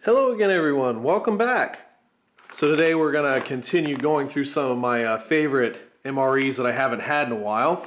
Hello again, everyone. Welcome back. So today we're going to continue going through some of my favorite MREs that I haven't had in a while.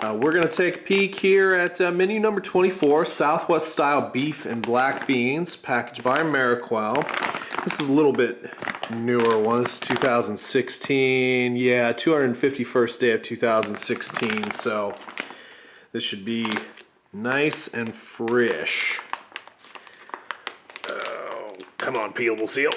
We're going to take a peek here at menu number 24, Southwest style beef and black beans, packaged by MRE. This is a little bit newer one. This is 2016. Yeah, 251st day of 2016. So this should be nice and fresh. Come on, peelable seal.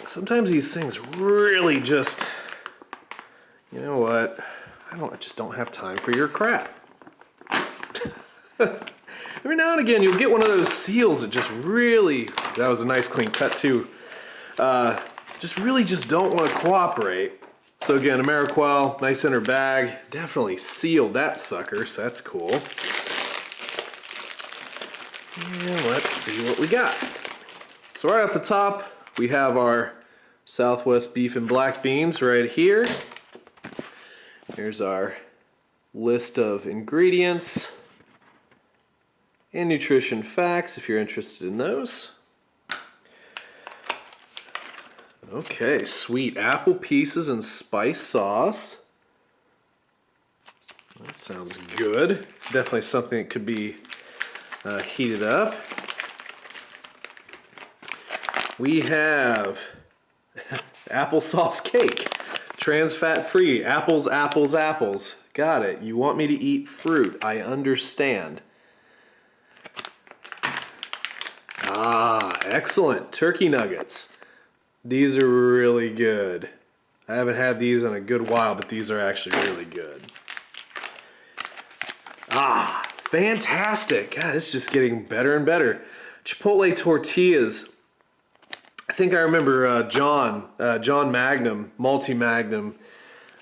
Sometimes these things really just, you know what? I just don't have time for your crap. Every now and again, you'll get one of those seals that just really, that was a nice clean cut too, just really just don't want to cooperate. So again, MRE, nice inner bag, definitely sealed that sucker, so that's cool. And let's see what we got. So right off the top, we have our Southwest beef and black beans right here. Here's our list of ingredients and nutrition facts if you're interested in those. Okay, sweet apple pieces and spice sauce. That sounds good. Definitely something that could be heated up. We have applesauce cake, trans fat free, apples, apples, apples. Got it. You want me to eat fruit. I understand. Ah, excellent. Turkey nuggets. These are really good. I haven't had these in a good while, but these are actually really good. Ah, fantastic. God, it's just getting better and better. Chipotle tortillas. I think I remember John Magnum, Multi-Magnum,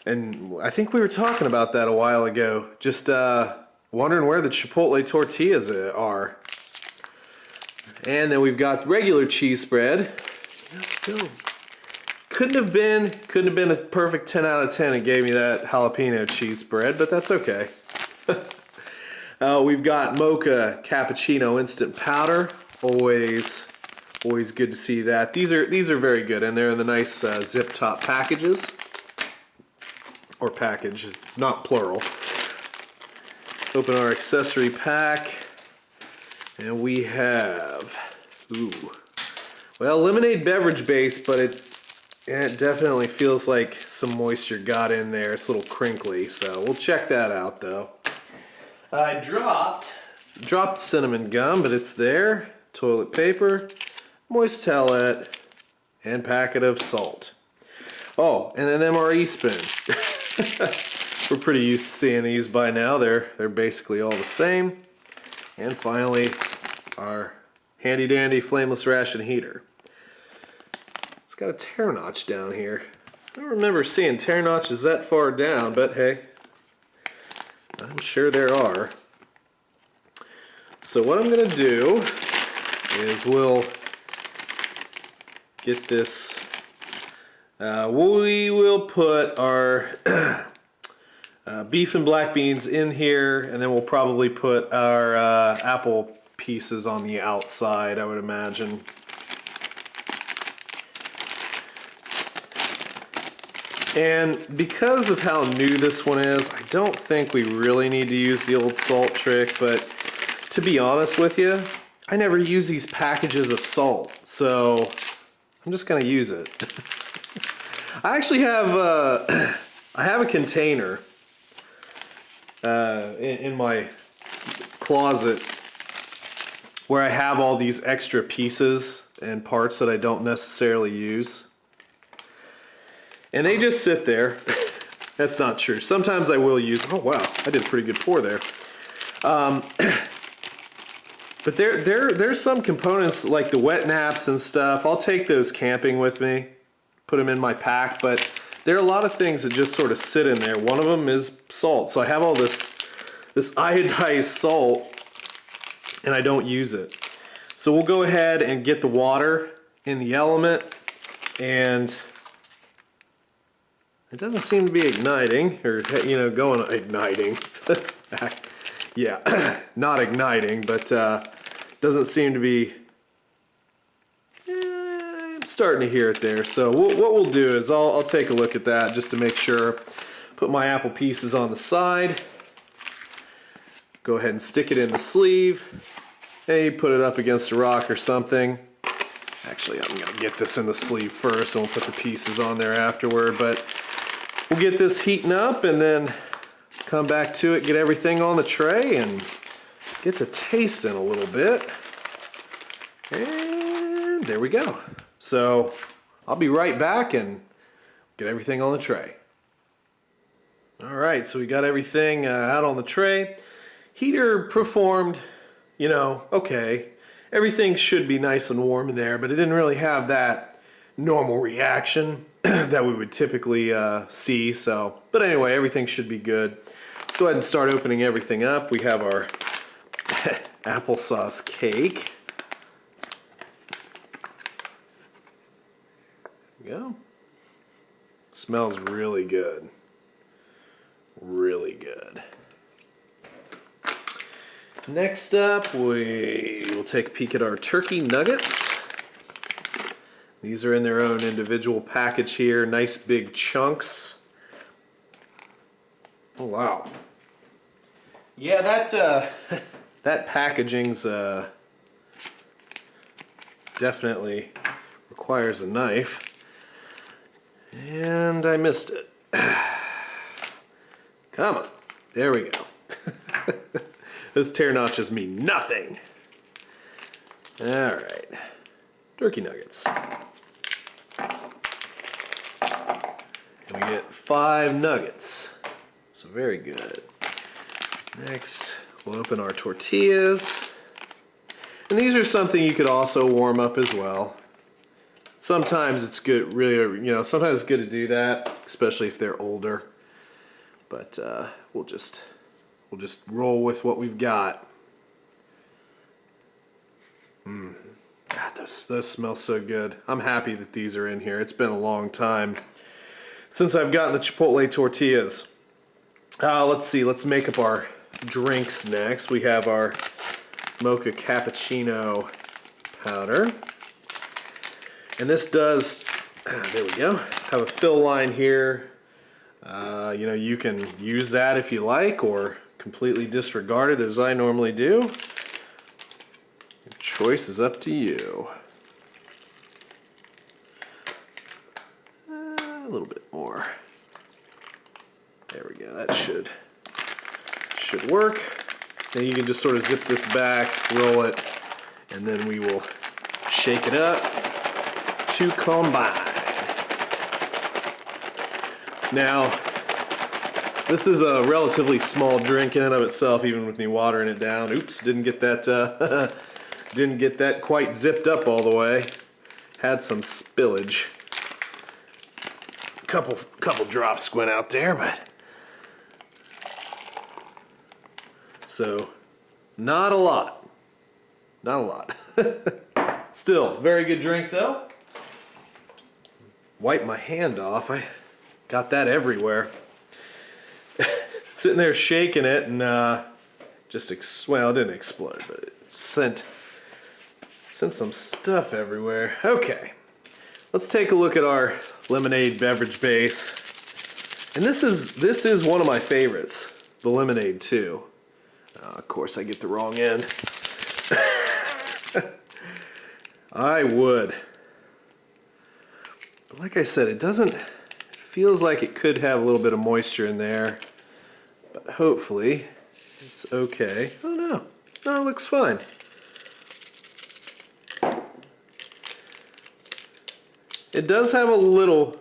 and I think we were talking about that a while ago. Just wondering where the Chipotle tortillas are. And then we've got regular cheese spread. Still, couldn't have been a perfect 10 out of 10. It gave me that jalapeno cheese spread, but that's okay. We've got mocha cappuccino instant powder. Always good to see that. These are very good, and they're in the nice zip top packages. Or package, it's not plural. Open our accessory pack, and we have, well, lemonade beverage base, but it definitely feels like some moisture got in there. It's a little crinkly, so we'll check that out though. I dropped cinnamon gum, but it's there. Toilet paper, moist towelette, and packet of salt. Oh, and an MRE spoon. We're pretty used to seeing these by now. They're basically all the same. And finally, our handy dandy flameless ration heater. It's got a tear notch down here. I don't remember seeing tear notches that far down, but hey, I'm sure there are. So what I'm gonna do is we'll get this, we will put our beef and black beans in here, and then we'll probably put our apple pieces on the outside, I would imagine. And because of how new this one is, I don't think we really need to use the old salt trick, but to be honest with you, I never use these packages of salt, so I'm just gonna use it. I actually have I have a container in my closet where I have all these extra pieces and parts that I don't necessarily use, and they just sit there. That's not true. Sometimes I will use. Oh wow, I did a pretty good pour there. But there's some components like the wet naps and stuff. I'll take those camping with me, put them in my pack, but there are a lot of things that just sort of sit in there. One of them is salt. So I have all this iodized salt, and I don't use it. So we'll go ahead and get the water in the element, and it doesn't seem to be igniting, or igniting. Yeah, not igniting, but doesn't seem to be starting to hear it there. So what we'll do is I'll take a look at that just to make sure. Put my apple pieces on the side. Go ahead and stick it in the sleeve. Maybe put it up against a rock or something. Actually, I'm gonna get this in the sleeve first and we'll put the pieces on there afterward, but we'll get this heating up and then come back to it, get everything on the tray and get to tasting a little bit. And there we go. So I'll be right back and get everything on the tray. All right, so we got everything out on the tray. Heater performed, you know, okay. Everything should be nice and warm in there, but it didn't really have that normal reaction that we would typically see. So, but anyway, everything should be good. Let's go ahead and start opening everything up. We have our applesauce cake. There we go. Smells really good. Really good. Next up, we will take a peek at our turkey nuggets. These are in their own individual package here. Nice big chunks. Oh, wow. Yeah, that packaging's definitely requires a knife. And I missed it. Come on. There we go. Those tear notches mean nothing. All right. Turkey nuggets. And we get 5 nuggets. So very good. Next, we'll open our tortillas. And these are something you could also warm up as well. Sometimes it's good, really, you know, sometimes it's good to do that, especially if they're older. But we'll just roll with what we've got. God, those smell so good. I'm happy that these are in here. It's been a long time since I've gotten the Chipotle tortillas. Let's see, let's make up our drinks next. We have our mocha cappuccino powder. And this does, there we go, have a fill line here. You know, you can use that if you like or completely disregard it as I normally do. Your choice is up to you. A little bit more. There we go, that should work. Then you can just sort of zip this back, roll it, and then we will shake it up to combine. Now, this is a relatively small drink in and of itself, even with me watering it down. Oops, didn't get that quite zipped up all the way. Had some spillage. Couple drops went out there, but so not a lot. Not a lot. Still, very good drink though. Wipe my hand off. I got that everywhere. Sitting there shaking it and well, it didn't explode, but it sent some stuff everywhere. Okay, let's take a look at our lemonade beverage base. And this is one of my favorites, the lemonade too. Of course, I get the wrong end. I would. But like I said, it feels like it could have a little bit of moisture in there. But hopefully, it's okay. Oh no, it looks fine. It does have a little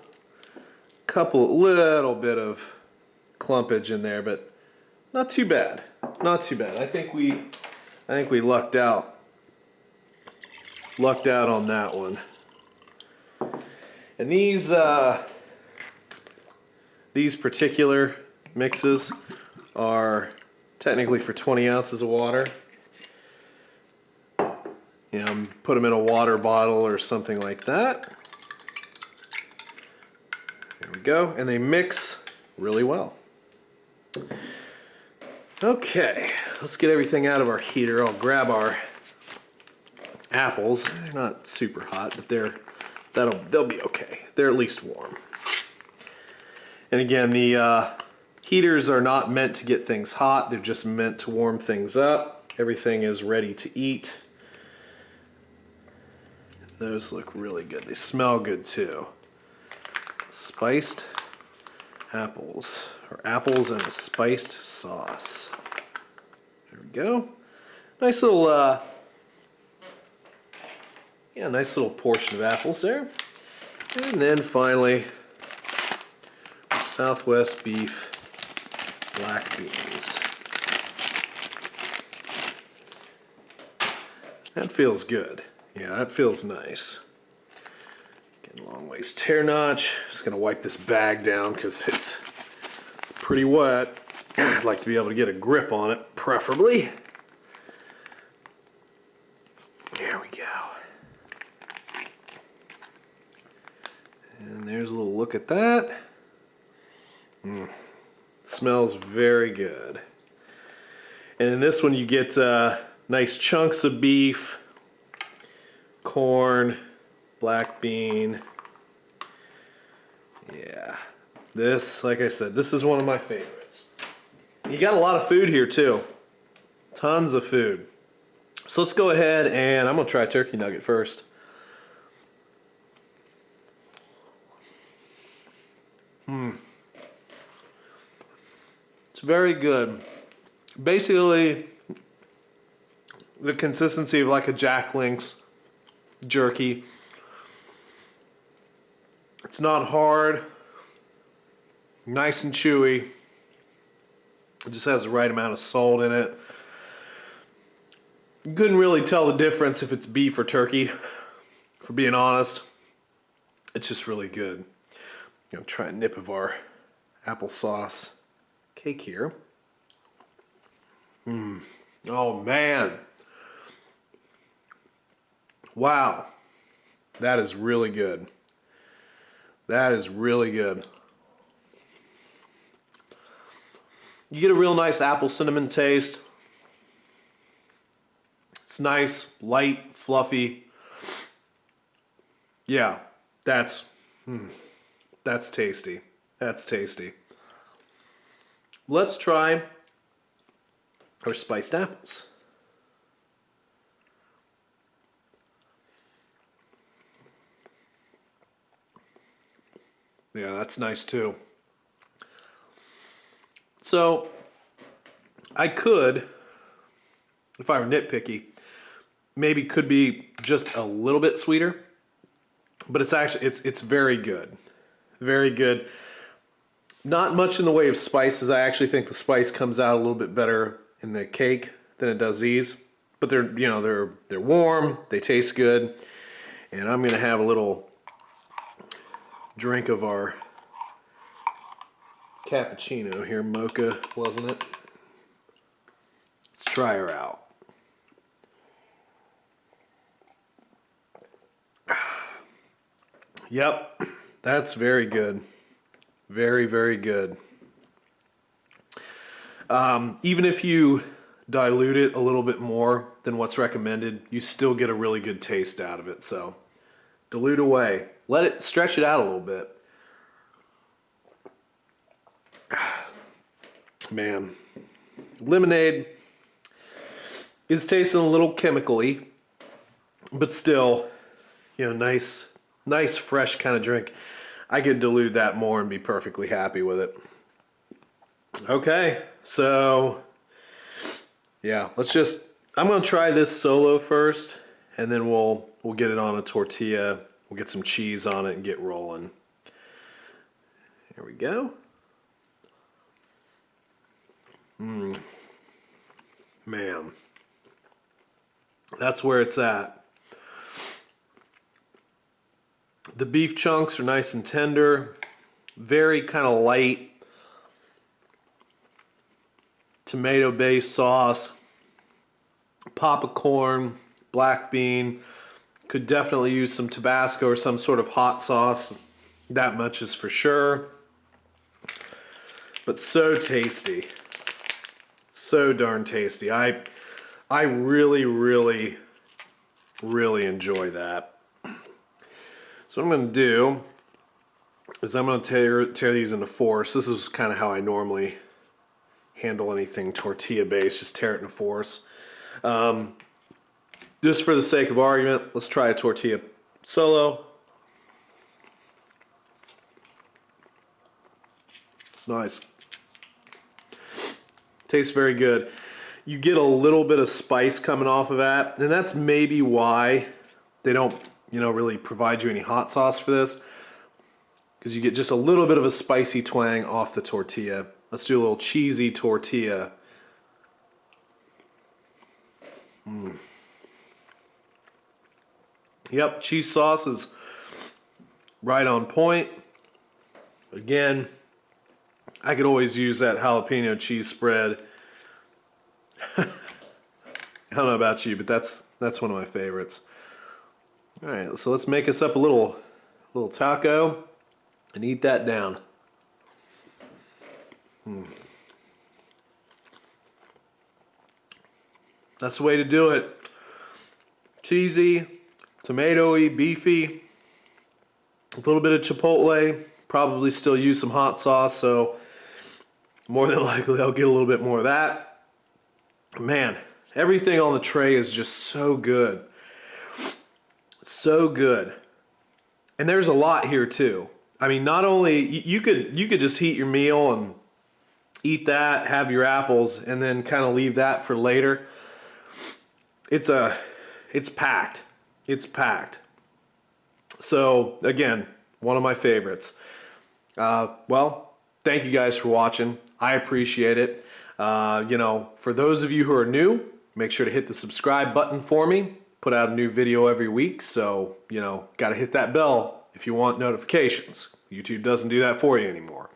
bit of clumpage in there, but not too bad. Not too bad. I think we lucked out. Lucked out on that one. And these particular mixes are technically for 20 ounces of water. You know, put them in a water bottle or something like that. There we go. And they mix really well. Okay, let's get everything out of our heater. I'll grab our apples. They're not super hot, but they're they'll be okay. They're at least warm. And again, the heaters are not meant to get things hot. They're just meant to warm things up. Everything is ready to eat. Those look really good. They smell good too. Spiced apples, or apples and a spiced sauce. There we go. Nice little, nice little portion of apples there. And then finally, Southwest beef black beans. That feels good. Yeah, that feels nice. Getting a long ways tear notch. Just gonna wipe this bag down because it's pretty wet. I'd like to be able to get a grip on it, preferably. There we go. And there's a little look at that. Smells very good. And in this one you get nice chunks of beef, corn, black bean. Yeah, this, like I said, this is one of my favorites. You got a lot of food here too. Tons of food. So let's go ahead and I'm gonna try a turkey nugget first. It's very good. Basically, the consistency of like a Jack Link's jerky. It's not hard, nice and chewy. It just has the right amount of salt in it. You couldn't really tell the difference if it's beef or turkey, for being honest. It's just really good. I'm gonna try a nip of our applesauce cake here. Oh man. Wow. That is really good. That is really good. You get a real nice apple cinnamon taste. It's nice, light, fluffy. Yeah, that's tasty. That's tasty. Let's try our spiced apples. Yeah, that's nice too. So, I could, if I were nitpicky, maybe could be just a little bit sweeter, but it's actually, it's very good. Very good. Not much in the way of spices. I actually think the spice comes out a little bit better in the cake than it does these. But they're, you know, they're warm, they taste good, and I'm gonna have a little drink of our cappuccino here, mocha, wasn't it? Let's try her out. Yep, that's very good. Very, very good. Even if you dilute it a little bit more than what's recommended, you still get a really good taste out of it. So dilute away. Let it stretch it out a little bit. Man, lemonade is tasting a little chemically, but still, you know, nice fresh kind of drink. I could dilute that more and be perfectly happy with it. Okay, so yeah, I'm gonna try this solo first, and then we'll get it on a tortilla. We'll get some cheese on it and get rolling. Here we go. Man, that's where it's at. The beef chunks are nice and tender, very kind of light tomato-based sauce, pop of corn, black bean. Could definitely use some Tabasco or some sort of hot sauce. That much is for sure. But so tasty. So darn tasty. I really, really, really enjoy that. So So what I'm going to do is I'm going to tear these into fours. This is kind of how I normally handle anything tortilla based, just tear it into fours. Just for the sake of argument, let's try a tortilla solo. It's nice. Tastes very good. You get a little bit of spice coming off of that, and that's maybe why they don't, really provide you any hot sauce for this, because you get just a little bit of a spicy twang off the tortilla. Let's do a little cheesy tortilla. Yep, cheese sauce is right on point. Again, I could always use that jalapeno cheese spread. I don't know about you, but that's one of my favorites. All right, so let's make us up a little taco and eat that down. That's the way to do it. Cheesy, tomatoey, beefy, a little bit of chipotle, probably still use some hot sauce, so more than likely I'll get a little bit more of that. Man, everything on the tray is just so good. So good. And there's a lot here too. I mean, not only you could just heat your meal and eat that, have your apples, and then kind of leave that for later. It's packed. It's packed. So again, one of my favorites. Well, thank you guys for watching. I appreciate it. For those of you who are new, make sure to hit the subscribe button for me. Put out a new video every week, so, got to hit that bell if you want notifications. YouTube doesn't do that for you anymore.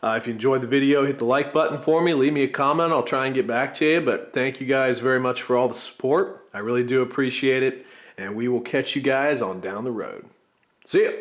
If you enjoyed the video, hit the like button for me. Leave me a comment. I'll try and get back to you. But thank you guys very much for all the support. I really do appreciate it. And we will catch you guys on down the road. See ya.